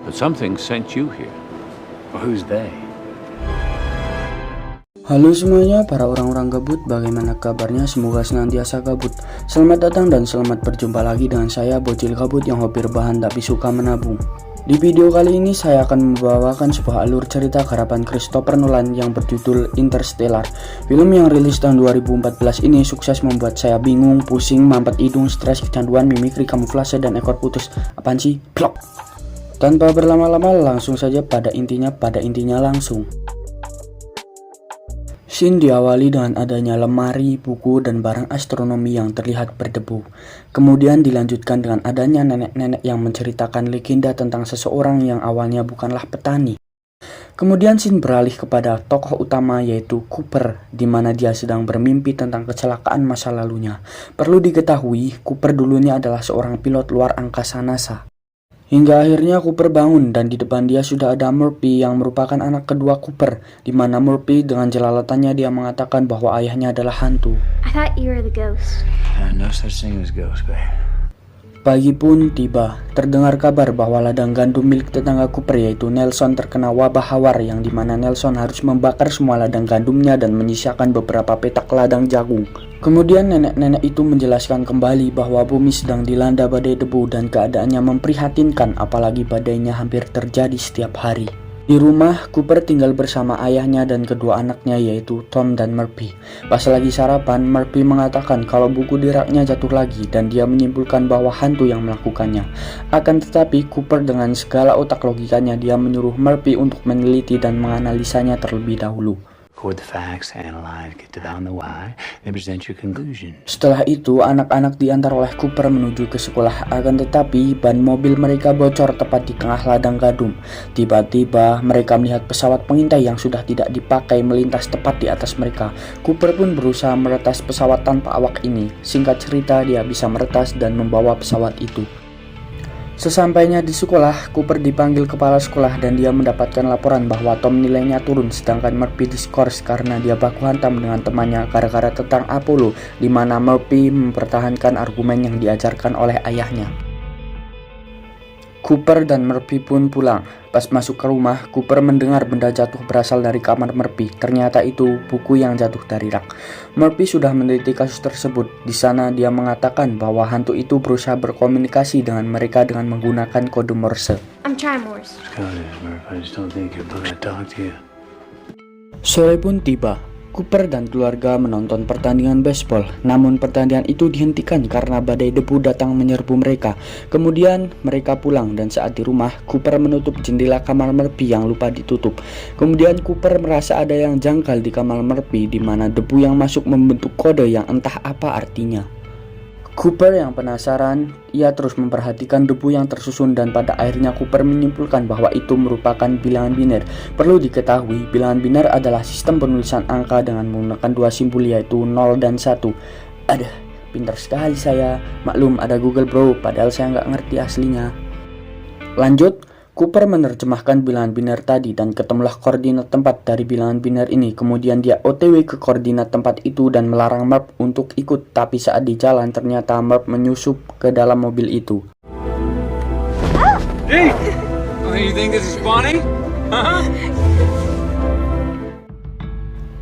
But something sent you here. Who's they? Halo semuanya, para orang-orang gabut, bagaimana kabarnya? Semoga senantiasa gabut. Selamat datang dan selamat berjumpa lagi dengan saya, bocil gabut yang hobi rebahan tapi suka menabung. Di video kali ini saya akan membawakan sebuah alur cerita garapan Christopher Nolan yang berjudul Interstellar. Film yang rilis tahun 2014 ini sukses membuat saya bingung, pusing, mampet hidung, stres, kecanduan, mimikri, kamuflase, dan ekor putus. Apaan sih? Plok! Tanpa berlama-lama langsung saja pada intinya langsung. Scene diawali dengan adanya lemari, buku, dan barang astronomi yang terlihat berdebu. Kemudian dilanjutkan dengan adanya nenek-nenek yang menceritakan legenda tentang seseorang yang awalnya bukanlah petani. Kemudian scene beralih kepada tokoh utama yaitu Cooper, di mana dia sedang bermimpi tentang kecelakaan masa lalunya. Perlu diketahui, Cooper dulunya adalah seorang pilot luar angkasa NASA. Hingga akhirnya Cooper bangun dan di depan dia sudah ada Murphy yang merupakan anak kedua Cooper, di mana Murphy dengan jelalatannya dia mengatakan bahwa ayahnya adalah hantu. I thought you were the ghost. No such thing as ghost, babe. Pagi pun tiba, terdengar kabar bahwa ladang gandum milik tetangga Cooper yaitu Nelson terkena wabah hawar yang dimana Nelson harus membakar semua ladang gandumnya dan menyisakan beberapa petak ladang jagung. Kemudian nenek-nenek itu menjelaskan kembali bahwa bumi sedang dilanda badai debu dan keadaannya memprihatinkan, apalagi badainya hampir terjadi setiap hari. Di rumah, Cooper tinggal bersama ayahnya dan kedua anaknya yaitu Tom dan Murphy. Pas lagi sarapan, Murphy mengatakan kalau buku di raknya jatuh lagi dan dia menyimpulkan bahwa hantu yang melakukannya. Akan tetapi, Cooper dengan segala otak logikanya dia menyuruh Murphy untuk meneliti dan menganalisanya terlebih dahulu. Record the facts, analyze, get down the why, then present your conclusion. Setelah itu, anak-anak diantar oleh Cooper menuju ke sekolah. Akan tetapi, ban mobil mereka bocor tepat di tengah ladang gandum. Tiba-tiba, mereka melihat pesawat pengintai yang sudah tidak dipakai melintas tepat di atas mereka. Cooper pun berusaha meretas pesawat tanpa awak ini. Singkat cerita, dia bisa meretas dan membawa pesawat itu. Sesampainya di sekolah, Cooper dipanggil kepala sekolah dan dia mendapatkan laporan bahwa Tom nilainya turun sedangkan Murphy diskors karena dia baku hantam dengan temannya gara-gara tentang Apollo, di mana Murphy mempertahankan argumen yang diajarkan oleh ayahnya. Cooper dan Murphy pun pulang. Pas masuk ke rumah, Cooper mendengar benda jatuh berasal dari kamar Murphy. Ternyata itu buku yang jatuh dari rak. Murphy sudah meneliti kasus tersebut. Di sana dia mengatakan bahwa hantu itu berusaha berkomunikasi dengan mereka dengan menggunakan kode Morse. I'm trying Morse. I just don't think you're gonna talk to you. Sore pun tiba. Cooper dan keluarga menonton pertandingan baseball, namun pertandingan itu dihentikan karena badai debu datang menyerbu mereka. Kemudian mereka pulang dan saat di rumah, Cooper menutup jendela kamar Murphy yang lupa ditutup. Kemudian Cooper merasa ada yang janggal di kamar Murphy, di mana debu yang masuk membentuk kode yang entah apa artinya. Cooper yang penasaran, ia terus memperhatikan debu yang tersusun dan pada akhirnya Cooper menyimpulkan bahwa itu merupakan bilangan biner. Perlu diketahui, bilangan biner adalah sistem penulisan angka dengan menggunakan dua simbol yaitu 0 dan 1. Aduh, pintar sekali saya. Maklum ada Google bro, padahal saya nggak ngerti aslinya. Lanjut, Cooper menerjemahkan bilangan biner tadi dan ketemulah koordinat tempat dari bilangan biner ini. Kemudian dia OTW ke koordinat tempat itu dan melarang Murph untuk ikut. Tapi saat di jalan ternyata Murph menyusup ke dalam mobil itu. Hey! Oh, you think this is funny? Huh?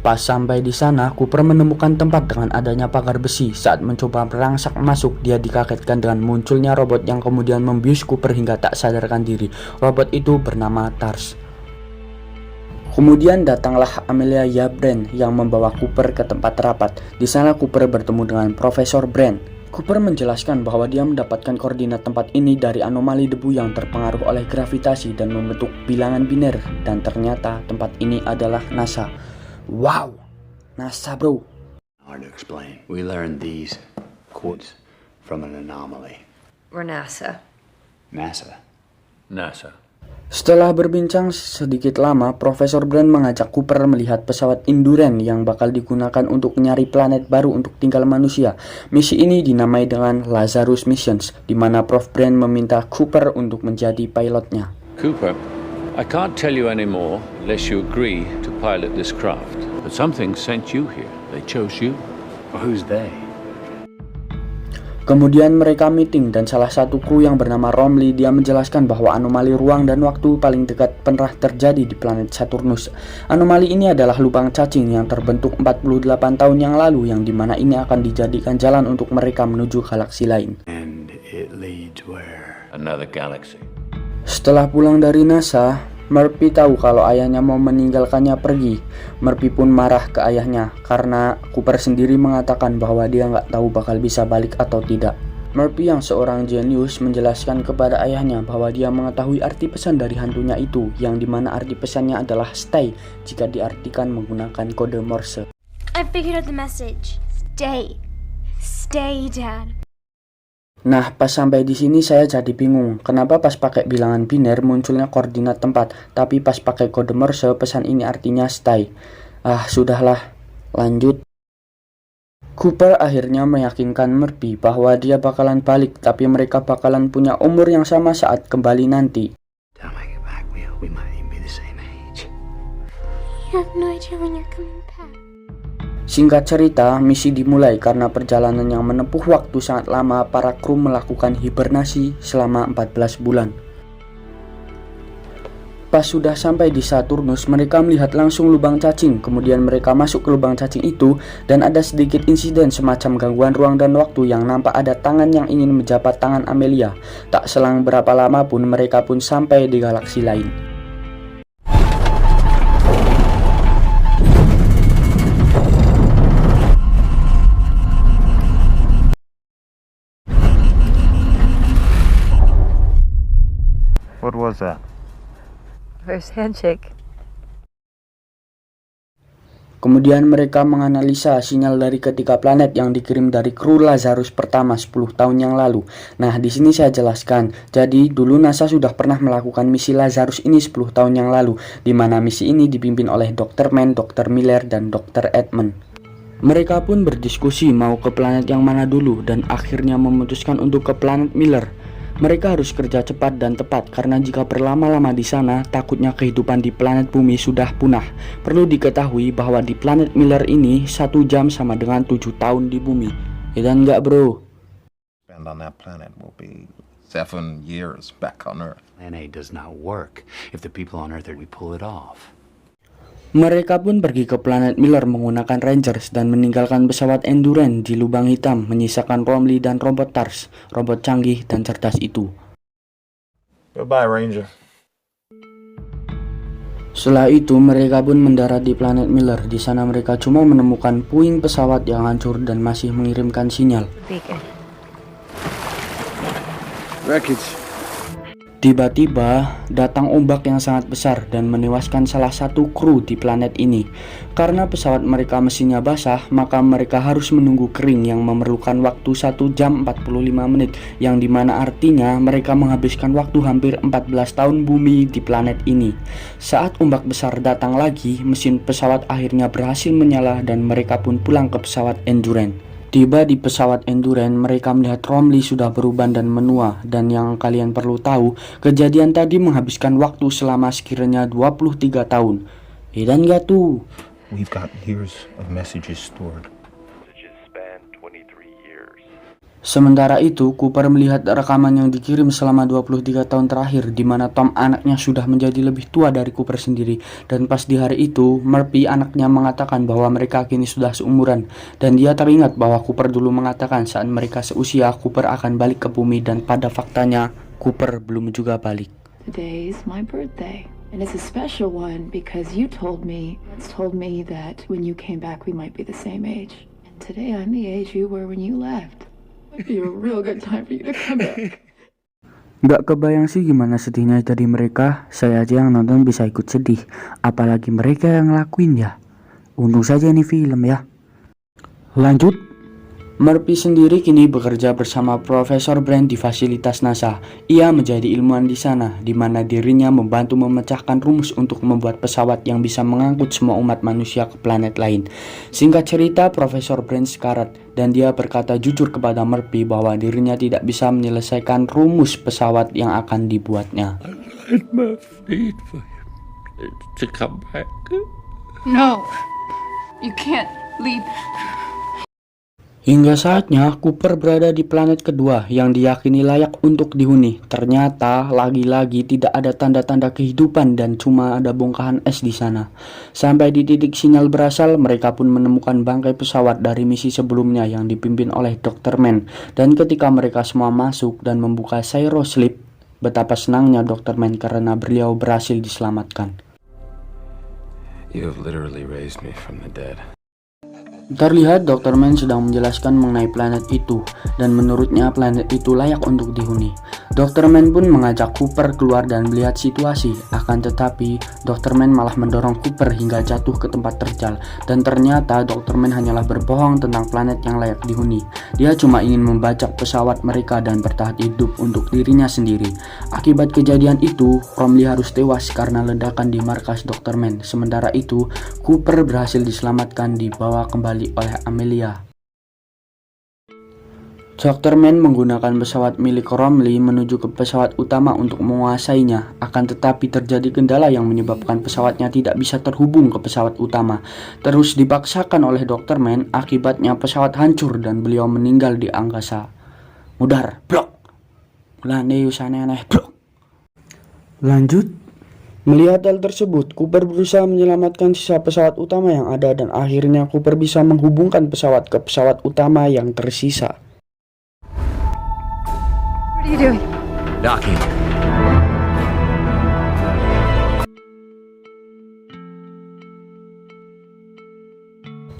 Pas sampai di sana, Cooper menemukan tempat dengan adanya pagar besi. Saat mencoba merangsak masuk, dia dikagetkan dengan munculnya robot yang kemudian membius Cooper hingga tak sadarkan diri. Robot itu bernama Tars. Kemudian datanglah Amelia Brand yang membawa Cooper ke tempat rapat. Di sana Cooper bertemu dengan Profesor Brand. Cooper menjelaskan bahwa dia mendapatkan koordinat tempat ini dari anomali debu yang terpengaruh oleh gravitasi dan membentuk bilangan biner. Dan ternyata tempat ini adalah NASA. Wow, NASA bro. Hard to explain. We learned these quotes from an anomaly. We're NASA. NASA. Setelah berbincang sedikit lama, Profesor Brand mengajak Cooper melihat pesawat Enduran yang bakal digunakan untuk nyari planet baru untuk tinggal manusia. Misi ini dinamai dengan Lazarus Missions, di mana Prof Brand meminta Cooper untuk menjadi pilotnya. Cooper, I can't tell you anymore unless you agree to pilot this craft. But something sent you here. They chose you. Who's they? Kemudian mereka meeting dan salah satu kru yang bernama Romley dia menjelaskan bahwa anomali ruang dan waktu paling dekat pernah terjadi di planet Saturnus. Anomali ini adalah lubang cacing yang terbentuk 48 tahun yang lalu yang dimana ini akan dijadikan jalan untuk mereka menuju galaksi lain. And it leads where? Another galaxy. Setelah pulang dari NASA, Murphy tahu kalau ayahnya mau meninggalkannya pergi. Murphy pun marah ke ayahnya karena Cooper sendiri mengatakan bahwa dia nggak tahu bakal bisa balik atau tidak. Murphy yang seorang jenius menjelaskan kepada ayahnya bahwa dia mengetahui arti pesan dari hantunya itu, yang dimana arti pesannya adalah stay jika diartikan menggunakan kode Morse. I figured out the message. Stay. Stay, Dad. Nah, pas sampai di sini saya jadi bingung. Kenapa pas pakai bilangan biner munculnya koordinat tempat, tapi pas pakai kode Morse pesan ini artinya stay. Sudahlah. Lanjut. Cooper akhirnya meyakinkan Murphy bahwa dia bakalan balik, tapi mereka bakalan punya umur yang sama saat kembali nanti. Time I get back, we might even be the same age. You have no idea when you're coming back. Singkat cerita, misi dimulai karena perjalanan yang menempuh waktu sangat lama. Para kru melakukan hibernasi selama 14 bulan. Pas sudah sampai di Saturnus, mereka melihat langsung lubang cacing. Kemudian mereka masuk ke lubang cacing itu dan ada sedikit insiden semacam gangguan ruang dan waktu yang nampak ada tangan yang ingin menjabat tangan Amelia. Tak selang berapa lama pun mereka pun sampai di galaksi lain. What was that? First handshake. Kemudian mereka menganalisa sinyal dari ketiga planet yang dikirim dari kru Lazarus pertama 10 tahun yang lalu. Nah, di sini saya jelaskan. Jadi, dulu NASA sudah pernah melakukan misi Lazarus ini 10 tahun yang lalu, di mana misi ini dipimpin oleh Dr. Mann, Dr. Miller, dan Dr. Edmund. Mereka pun berdiskusi mau ke planet yang mana dulu dan akhirnya memutuskan untuk ke planet Miller. Mereka harus kerja cepat dan tepat karena jika berlama-lama di sana, takutnya kehidupan di planet bumi sudah punah. Perlu diketahui bahwa di planet Miller ini 1 jam sama dengan 7 tahun di bumi. Ya dan enggak bro? Spend on that planet will be 7 years back on Earth. Plan A does not work if the people on Earth we pull it off. Mereka pun pergi ke planet Miller menggunakan Rangers dan meninggalkan pesawat Endurance di lubang hitam, menyisakan Romley dan robot TARS, robot canggih dan cerdas itu. Goodbye, Ranger. Setelah itu mereka pun mendarat di planet Miller. Di sana mereka cuma menemukan puing pesawat yang hancur dan masih mengirimkan sinyal. Beacon. Wreckage. Tiba-tiba datang ombak yang sangat besar dan menewaskan salah satu kru di planet ini. Karena pesawat mereka mesinnya basah, maka mereka harus menunggu kering yang memerlukan waktu 1 jam 45 menit, yang dimana artinya mereka menghabiskan waktu hampir 14 tahun bumi di planet ini. Saat ombak besar datang lagi, mesin pesawat akhirnya berhasil menyala dan mereka pun pulang ke pesawat Endurance. Tiba di pesawat Endurance, mereka melihat Romley sudah beruban dan menua. Dan yang kalian perlu tahu, kejadian tadi menghabiskan waktu selama sekiranya 23 tahun. Dan gak tuh? We've got years of messages stored. Sementara itu, Cooper melihat rekaman yang dikirim selama 23 tahun terakhir, di mana Tom anaknya sudah menjadi lebih tua dari Cooper sendiri. Dan pas di hari itu, Murphy anaknya mengatakan bahwa mereka kini sudah seumuran. Dan dia teringat bahwa Cooper dulu mengatakan saat mereka seusia, Cooper akan balik ke bumi, dan pada faktanya, Cooper belum juga balik. Today is my birthday, and it's a special one because you told me that when you came back we might be the same age. And today I'm the age you were when you left. It'd be a real good time for you to come back. Gak kebayang sih gimana sedihnya dari mereka. Saya aja yang nonton bisa ikut sedih, apalagi mereka yang ngelakuin ya. Untung saja ini film ya. Lanjut. Murphy sendiri kini bekerja bersama Profesor Brand di fasilitas NASA. Ia menjadi ilmuwan di sana, di mana dirinya membantu memecahkan rumus untuk membuat pesawat yang bisa mengangkut semua umat manusia ke planet lain. Singkat cerita, Profesor Brand sekarat, dan dia berkata jujur kepada Murphy bahwa dirinya tidak bisa menyelesaikan rumus pesawat yang akan dibuatnya. I'd need for him to come back. No, you can't leave. Hingga saatnya Cooper berada di planet kedua yang diyakini layak untuk dihuni. Ternyata lagi-lagi tidak ada tanda-tanda kehidupan dan cuma ada bongkahan es di sana. Sampai di titik sinyal berasal, mereka pun menemukan bangkai pesawat dari misi sebelumnya yang dipimpin oleh Dr. Mann. Dan ketika mereka semua masuk dan membuka Cyroslip, betapa senangnya Dr. Mann karena beliau berhasil diselamatkan. You have literally raised me from the dead. Terlihat Dr. Mann sedang menjelaskan mengenai planet itu, dan menurutnya planet itu layak untuk dihuni. Dr. Mann pun mengajak Cooper keluar dan melihat situasi, akan tetapi Dr. Mann malah mendorong Cooper hingga jatuh ke tempat terjal, dan ternyata Dr. Mann hanyalah berbohong tentang planet yang layak dihuni. Dia cuma ingin membajak pesawat mereka dan bertahan hidup untuk dirinya sendiri. Akibat kejadian itu, Romley harus tewas karena ledakan di markas Dr. Mann. Sementara itu, Cooper berhasil diselamatkan dibawa kembali oleh Amelia. Dr. Mann menggunakan pesawat milik Romley menuju ke pesawat utama untuk menguasainya, akan tetapi terjadi kendala yang menyebabkan pesawatnya tidak bisa terhubung ke pesawat utama. Terus dipaksakan oleh Dr. Mann, akibatnya pesawat hancur dan beliau meninggal di angkasa. Mudar, blok. Mulane usane aneh, blok. Lanjut. Melihat hal tersebut, Cooper berusaha menyelamatkan sisa pesawat utama yang ada dan akhirnya Cooper bisa menghubungkan pesawat ke pesawat utama yang tersisa. What are you doing? Docking.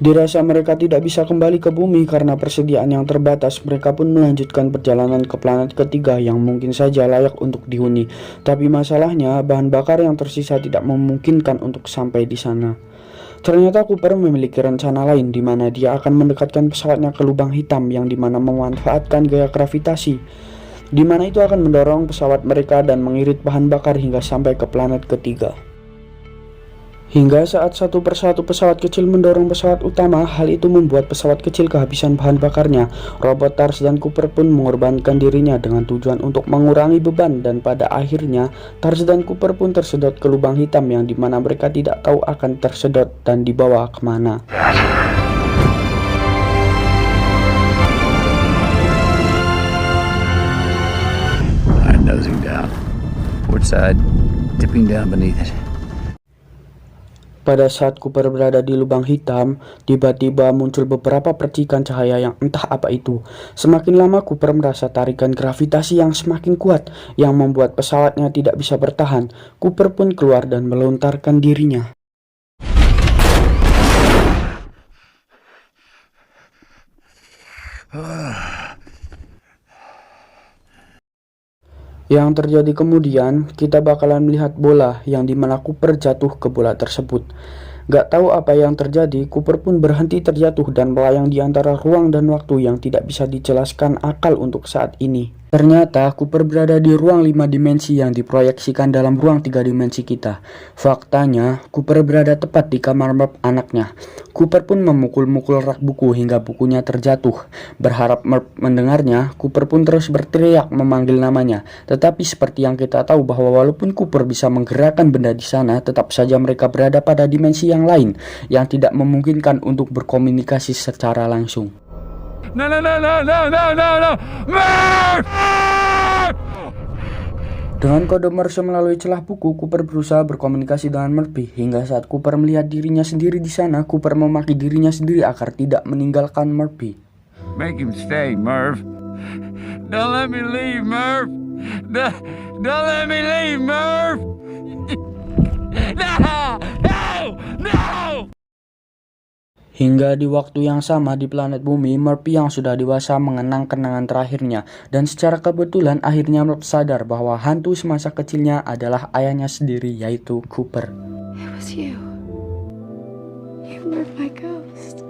Dirasa mereka tidak bisa kembali ke bumi karena persediaan yang terbatas, mereka pun melanjutkan perjalanan ke planet ketiga yang mungkin saja layak untuk dihuni. Tapi masalahnya, bahan bakar yang tersisa tidak memungkinkan untuk sampai di sana. Ternyata Cooper memiliki rencana lain di mana dia akan mendekatkan pesawatnya ke lubang hitam yang dimana memanfaatkan gaya gravitasi, di mana itu akan mendorong pesawat mereka dan mengirit bahan bakar hingga sampai ke planet ketiga. Hingga saat satu persatu pesawat kecil mendorong pesawat utama, hal itu membuat pesawat kecil kehabisan bahan bakarnya. Robot Tars dan Cooper pun mengorbankan dirinya dengan tujuan untuk mengurangi beban, dan pada akhirnya Tars dan Cooper pun tersedot ke lubang hitam yang dimana mereka tidak tahu akan tersedot dan dibawa kemana. I'm nosing down. Port side, dipping down beneath it. Pada saat Cooper berada di lubang hitam, tiba-tiba muncul beberapa percikan cahaya yang entah apa itu. Semakin lama Cooper merasa tarikan gravitasi yang semakin kuat yang membuat pesawatnya tidak bisa bertahan. Cooper pun keluar dan melontarkan dirinya. Yang terjadi kemudian, kita bakalan melihat bola yang dimana Cooper jatuh ke bola tersebut. Gak tahu apa yang terjadi, Cooper pun berhenti terjatuh dan melayang di antara ruang dan waktu yang tidak bisa dijelaskan akal untuk saat ini. Ternyata Cooper berada di ruang 5 dimensi yang diproyeksikan dalam ruang 3 dimensi kita. Faktanya, Cooper berada tepat di kamar Merv anaknya. Cooper pun memukul-mukul rak buku hingga bukunya terjatuh. Berharap Merv mendengarnya, Cooper pun terus berteriak memanggil namanya. Tetapi seperti yang kita tahu bahwa walaupun Cooper bisa menggerakkan benda di sana, tetap saja mereka berada pada dimensi yang lain yang tidak memungkinkan untuk berkomunikasi secara langsung. No, no, no, no, no, no, no, no! Merv! Dengan kode Morse melalui celah buku, Cooper berusaha berkomunikasi dengan Murphy. Hingga saat Cooper melihat dirinya sendiri di sana, Cooper memaki dirinya sendiri agar tidak meninggalkan Murphy. Make him stay, Merv. Don't let me leave, Merv. Don't let me leave, Merv. No! No! No! Hingga di waktu yang sama di planet bumi, Murphy yang sudah dewasa mengenang kenangan terakhirnya. Dan secara kebetulan akhirnya Murphy sadar bahwa hantu semasa kecilnya adalah ayahnya sendiri, yaitu Cooper. It was you. You were my ghost.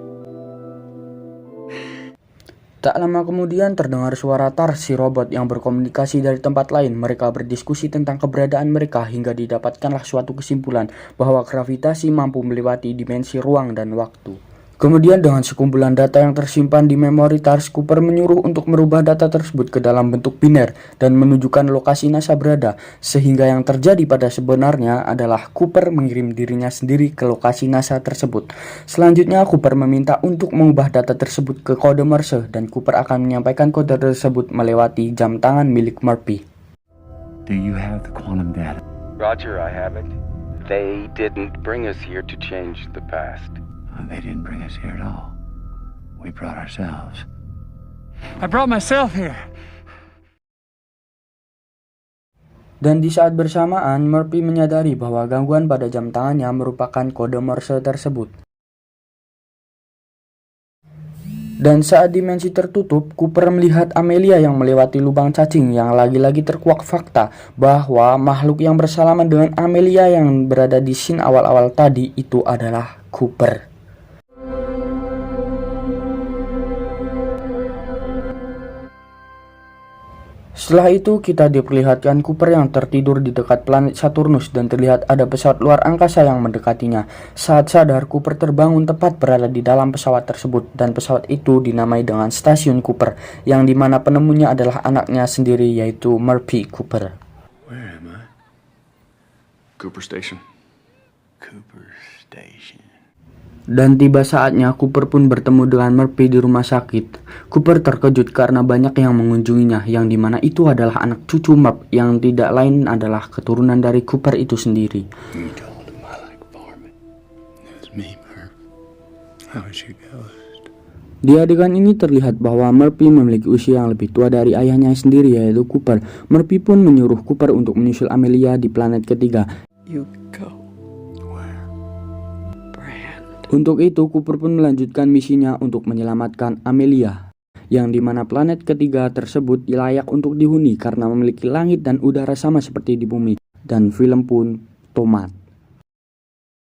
Tak lama kemudian terdengar suara Tars, si robot yang berkomunikasi dari tempat lain. Mereka berdiskusi tentang keberadaan mereka hingga didapatkanlah suatu kesimpulan bahwa gravitasi mampu melewati dimensi ruang dan waktu. Kemudian dengan sekumpulan data yang tersimpan di memori TARS, Cooper menyuruh untuk merubah data tersebut ke dalam bentuk biner dan menunjukkan lokasi NASA berada, sehingga yang terjadi pada sebenarnya adalah Cooper mengirim dirinya sendiri ke lokasi NASA tersebut. Selanjutnya Cooper meminta untuk mengubah data tersebut ke kode Morse dan Cooper akan menyampaikan kode tersebut melewati jam tangan milik Murphy. Do you have the quantum data? Roger, I have it. They didn't bring us here to change the past. They didn't bring us here at all. We brought ourselves. I brought myself here. Dan di saat bersamaan, Murphy menyadari bahwa gangguan pada jam tangannya merupakan kode Morse tersebut. Dan saat dimensi tertutup, Cooper melihat Amelia yang melewati lubang cacing yang lagi-lagi terkuak fakta bahwa makhluk yang bersalaman dengan Amelia yang berada di scene awal-awal tadi itu adalah Cooper. Setelah itu kita diperlihatkan Cooper yang tertidur di dekat planet Saturnus dan terlihat ada pesawat luar angkasa yang mendekatinya. Saat sadar, Cooper terbangun tepat berada di dalam pesawat tersebut dan pesawat itu dinamai dengan Stasiun Cooper yang dimana penemunya adalah anaknya sendiri yaitu Murphy Cooper. Where am I? Cooper Station. Cooper Station. Dan tiba saatnya Cooper pun bertemu dengan Murphy di rumah sakit. Cooper terkejut karena banyak yang mengunjunginya, yang dimana itu adalah anak cucu Murph yang tidak lain adalah keturunan dari Cooper itu sendiri. You told him I like farming. It was me, Murph. I was your ghost. Di adegan ini terlihat bahwa Murphy memiliki usia yang lebih tua dari ayahnya sendiri yaitu Cooper. Murphy pun menyuruh Cooper untuk menyusul Amelia di planet ketiga. You go. Untuk itu, Cooper pun melanjutkan misinya untuk menyelamatkan Amelia, yang dimana planet ketiga tersebut layak untuk dihuni karena memiliki langit dan udara sama seperti di bumi, dan film pun tamat.